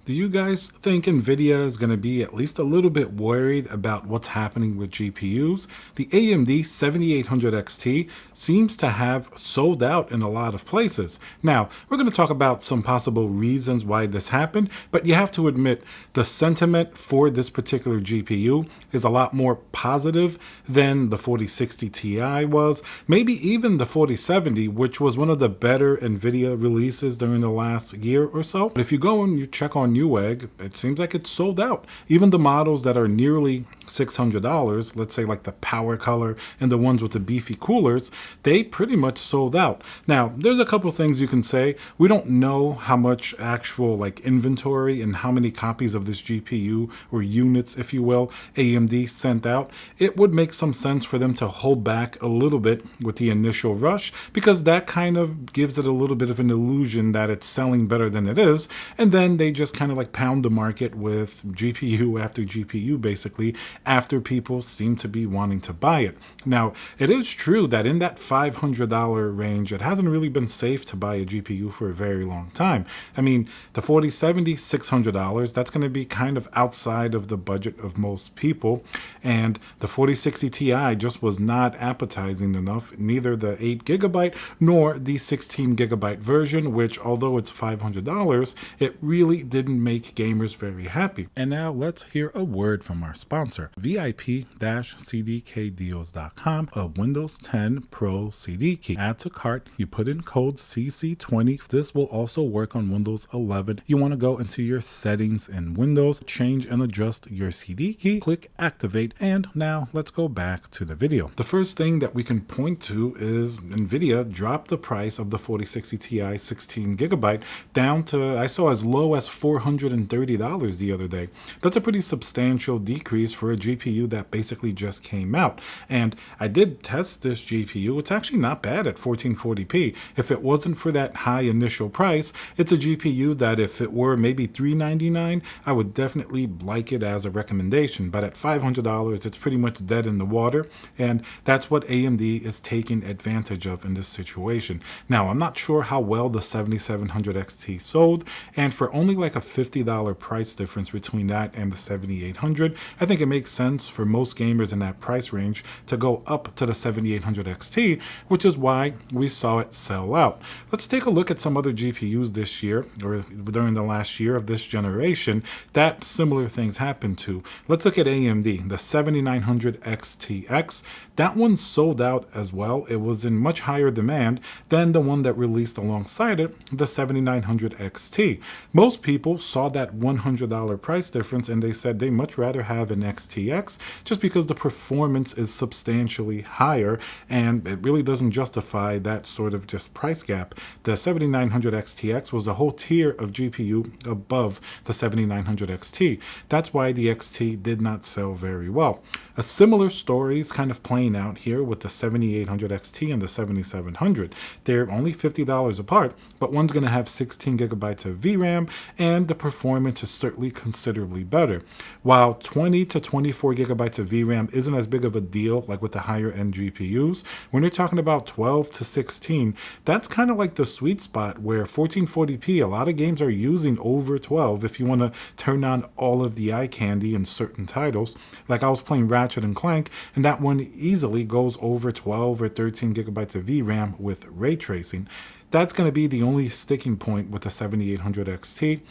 Do you guys think Nvidia is going to be at least a little bit worried about what's happening with GPUs? The AMD 7800 XT seems to have sold out in a lot of places. Now, we're going to talk about some possible reasons why this happened, but you have to admit the sentiment for this particular GPU is a lot more positive than the 4060 Ti was, maybe even the 4070, which was one of the better Nvidia releases during the last year or so. But if you go and you check on Newegg, it seems like it's sold out. Even the models that are nearly $600, let's say like the Power Color and the ones with the beefy coolers, they pretty much sold out. Now, there's a couple things you can say. We don't know how much actual like inventory and how many copies of this GPU or units, if you will, AMD sent out. It would make some sense for them to hold back a little bit with the initial rush, because that kind of gives it a little bit of an illusion that it's selling better than it is, and then they just kind of like pound the market with GPU after GPU basically after people seem to be wanting to buy it. Now, it is true that in that $500 range, it hasn't really been safe to buy a GPU for a very long time. I mean, the 4070, $600, that's going to be kind of outside of the budget of most people, and the 4060 Ti just was not appetizing enough, neither the 8GB nor the 16GB version, which although it's $500, it really didn't make gamers very happy. And now let's hear a word from our sponsor, VIP-CDKdeals.com, a Windows 10 Pro CD key. Add to cart, you put in code CC20. This will also work on Windows 11. You want to go into your settings in Windows, change and adjust your CD key, click activate, and now let's go back to the video. The first thing that we can point to is Nvidia dropped the price of the 4060 Ti 16GB down to, I saw, as low as $430 the other day. That's a pretty substantial decrease for a GPU that basically just came out. And I did test this GPU. It's actually not bad at 1440p. If it wasn't for that high initial price, it's a GPU that if it were maybe $399, I would definitely like it as a recommendation. But at $500, it's pretty much dead in the water. And that's what AMD is taking advantage of in this situation. Now, I'm not sure how well the 7700 XT sold, and for only like a $50 price difference between that and the 7800, I think it makes sense for most gamers in that price range to go up to the 7800 XT, which is why we saw it sell out. Let's take a look at some other GPUs this year, or during the last year of this generation, that similar things happened to. Let's look at AMD, the 7900 XTX. That one sold out as well. It was in much higher demand than the one that released alongside it, the 7900 XT. Most people saw that $100 price difference and they said they much rather have an XTX just because the performance is substantially higher, and it really doesn't justify that sort of just price gap. The 7900 XTX was a whole tier of GPU above the 7900 XT. That's why the XT did not sell very well. A similar story is kind of playing out here with the 7800 XT and the 7700. They're only $50 apart, but one's going to have 16GB of VRAM, and the performance is certainly considerably better. While 20 to 24GB of VRAM isn't as big of a deal like with the higher end GPUs, when you're talking about 12 to 16, that's kind of like the sweet spot where 1440p, a lot of games are using over 12 if you want to turn on all of the eye candy in certain titles. Like I was playing Ratchet and Clank, and that one easily goes over 12 or 13GB of VRAM with ray tracing. That's going to be the only sticking point with the 7800 XT.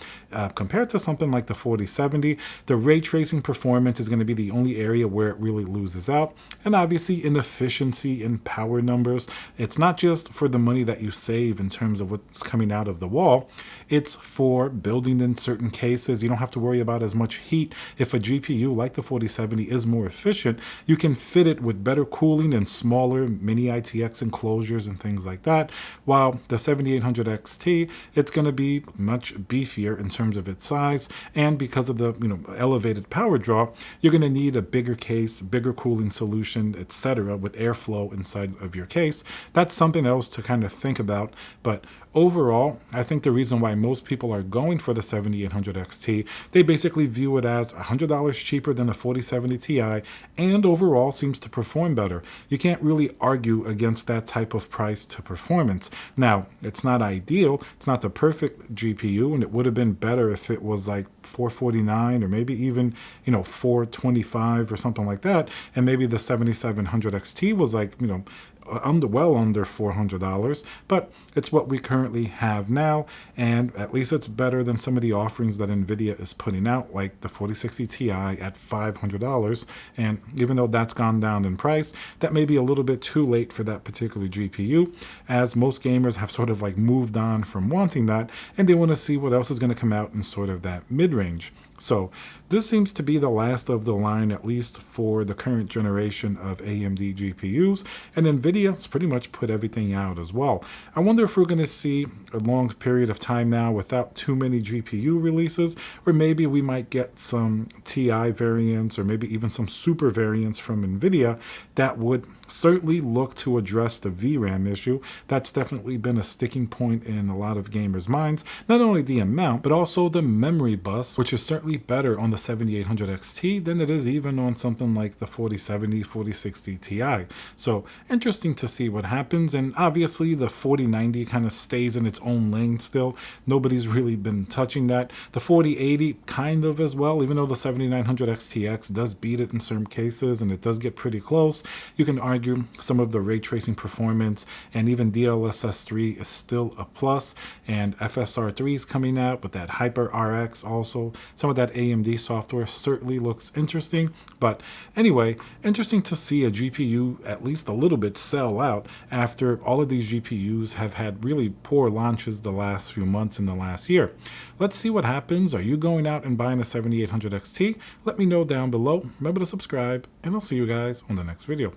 Compared to something like the 4070, the ray tracing performance is going to be the only area where it really loses out. And obviously in efficiency and power numbers, it's not just for the money that you save in terms of what's coming out of the wall. It's for building in certain cases. You don't have to worry about as much heat. If a GPU like the 4070 is more efficient, you can fit it with better cooling and smaller mini ITX enclosures and things like that, while the 7800 XT, it's going to be much beefier in terms of its size, and because of the elevated power draw, you're going to need a bigger case, bigger cooling solution, etc., with airflow inside of your case. That's something else to kind of think about, but overall, I think the reason why most people are going for the 7800 XT, they basically view it as $100 cheaper than the 4070 Ti, and overall seems to perform better. You can't really argue against that type of price to performance. Now, it's not ideal, it's not the perfect GPU, and it would have been better if it was like $449 or maybe even, $425 or something like that, and maybe the 7700 XT was like, well under $400, but it's what we currently have now, and at least it's better than some of the offerings that Nvidia is putting out, like the 4060 Ti at $500. And even though that's gone down in price, that may be a little bit too late for that particular GPU, as most gamers have sort of like moved on from wanting that, and they want to see what else is going to come out in sort of that mid-range. So this seems to be the last of the line, at least for the current generation of AMD GPUs, and Nvidia's pretty much put everything out as well. I wonder if we're going to see a long period of time now without too many GPU releases, or maybe we might get some Ti variants or maybe even some super variants from Nvidia that would certainly look to address the VRAM issue. That's definitely been a sticking point in a lot of gamers' minds. Not only the amount, but also the memory bus, which is certainly better on the 7800 XT than it is even on something like the 4070, 4060 Ti. So interesting to see what happens. And obviously the 4090 kind of stays in its own lane still. Nobody's really been touching that. The 4080 kind of as well, even though the 7900 XTX does beat it in certain cases and it does get pretty close. You can argue some of the ray tracing performance, and even DLSS 3 is still a plus, and FSR 3 is coming out with that Hyper RX also. Some of that AMD software certainly looks interesting, but anyway, interesting to see a GPU at least a little bit sell out after all of these GPUs have had really poor launches the last few months in the last year. Let's see what happens. Are you going out and buying a 7800 XT? Let me know down below. Remember to subscribe, and I'll see you guys on the next video.